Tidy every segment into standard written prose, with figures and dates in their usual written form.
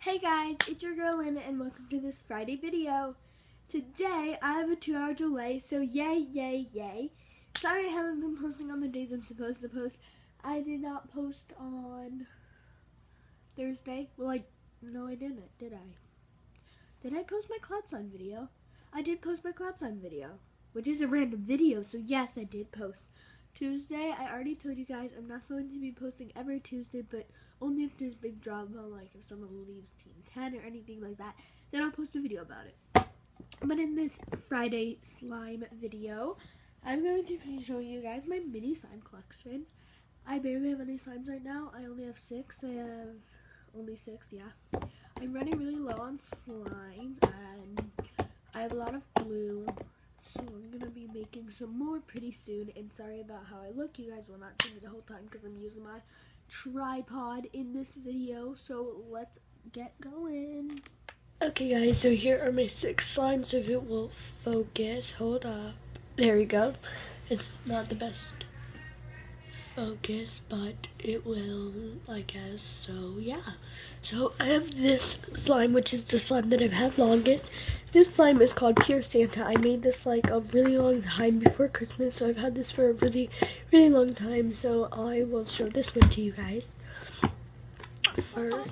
Hey guys, it's your girl Lynn and welcome to this Friday video. Today I have a 2-hour delay, so yay. Sorry I haven't been posting on the days I'm supposed to post. I did not post on Thursday. Well, no I didn't, did I? Did I post my cloud sign video? I did post my cloud sign video, which is a random video, so yes, I did post. Tuesday, I already told you guys I'm not going to be posting every Tuesday, but only if there's big drama, like if someone leaves Team 10 or anything like that, then I'll post a video about it. But in this Friday slime video, I'm going to be showing you guys my mini slime collection. I barely have any slimes right now. I only have 6. I have only 6, yeah. I'm running really low on slime, and I have a lot of glue. So I'm going to be making some more pretty soon, and sorry about how I look. You guys will not see me the whole time because I'm using my tripod in this video, so let's get going. Okay guys, so here are my 6 slimes. If it will focus, hold up. There we go. It's not the best focus, but it will, I guess. So yeah, so I have this slime, which is the slime that I've had longest. This slime is called Pure Santa. I made this like a really long time before Christmas, so I've had this for a really long time. So I will show this one to you guys first.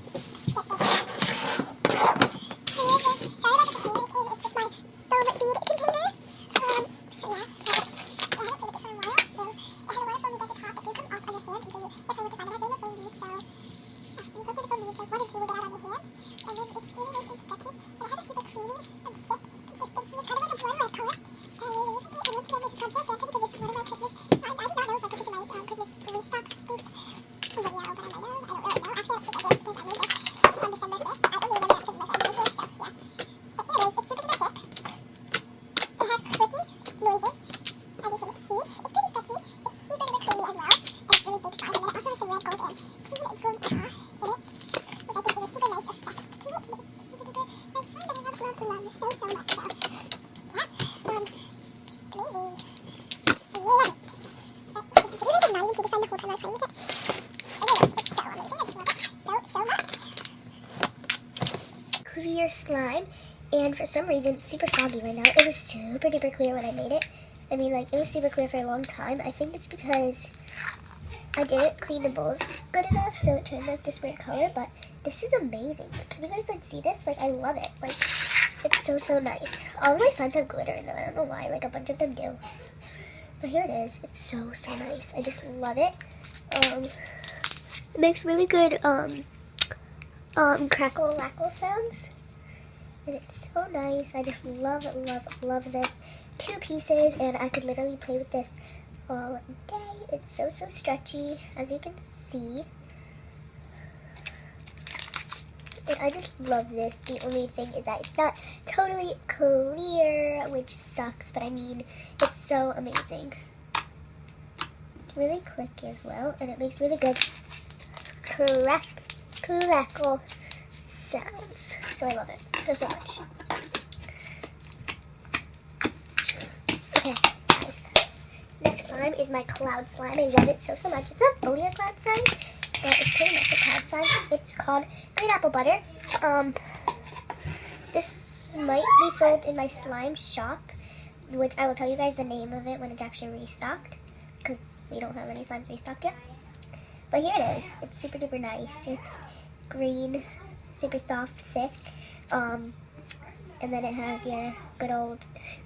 Clear slime, and for some reason it's super foggy right now. It was super duper clear when I made it. I mean, like, it was super clear for a long time. I think it's because I didn't clean the bowls good enough, so it turned like this weird color. But this is amazing. Can you guys like see this? Like, I love it. Like, it's so nice. All of my slimes have glitter in them. I don't know why. Like, a bunch of them do. But here it is. It's so nice. I just love it. It makes really good crackle lackle sounds, and it's so nice. I just love this. 2 pieces, and I could literally play with this all day. It's so stretchy, as you can see, and I just love this. The only thing is that it's not totally clear, which sucks, but I mean, it's so amazing. It's really clicky as well, and it makes really good crackle sounds. So I love it so much. Okay, guys. Next slime is my cloud slime. I love it so much. It's a Volia cloud slime, but it's pretty much a cloud slime. It's called Green Apple Butter. This might be sold in my slime shop, which I will tell you guys the name of it when it's actually restocked, because we don't have any slimes restocked yet. But here it is. It's super duper nice. It's green, super soft, thick, and then it has your good old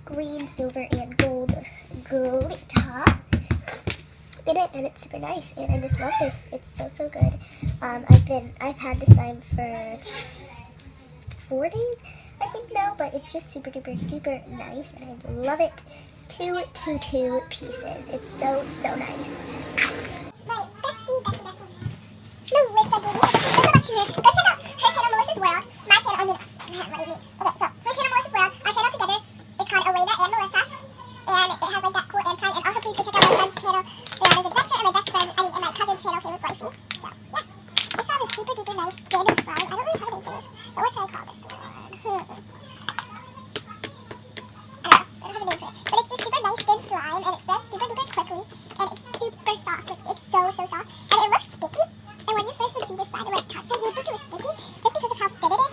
green, silver, and gold glitter in it, and it's super nice, and I just love this. It's so good. I've had this slime for 4 days, I think now, but it's just super duper nice, and I love it. 2 pieces. It's so nice. Melissa gave me so much here. Go check out her channel, Melissa's World. My channel, I mean, what do you mean? Okay, so her channel, Melissa's World. Our channel together is called Elena and Melissa, and it has like that cool and sign. And also, please go check out my friend's channel, Rihanna's Adventure, and my best friend, and my cousin's channel, Kayla's Wifey. So yeah, this slime is super duper nice, random slime. I don't really have a name for this, but what should I call this one? I don't have a name for it, but it's just super nice thin slime, and it spreads super duper quickly, and it's super soft. Like, it's so soft, and it looks sticky. And when you first would see this slime and like touch it, you'd think it was sticky just because of how thin it is.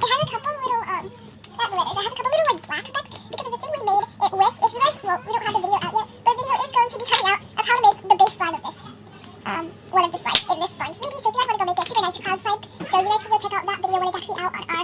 It has a couple little, not glitters, it has a couple little, like, black specks because of the thing we made it with. If you guys, well, we don't have the video out yet, but a video is going to be coming out of how to make the base slime of this. One of the slides in this slime. So maybe, so if you guys want to go make it, super nice cloud slime. So you guys can go check out that video when it's actually out on our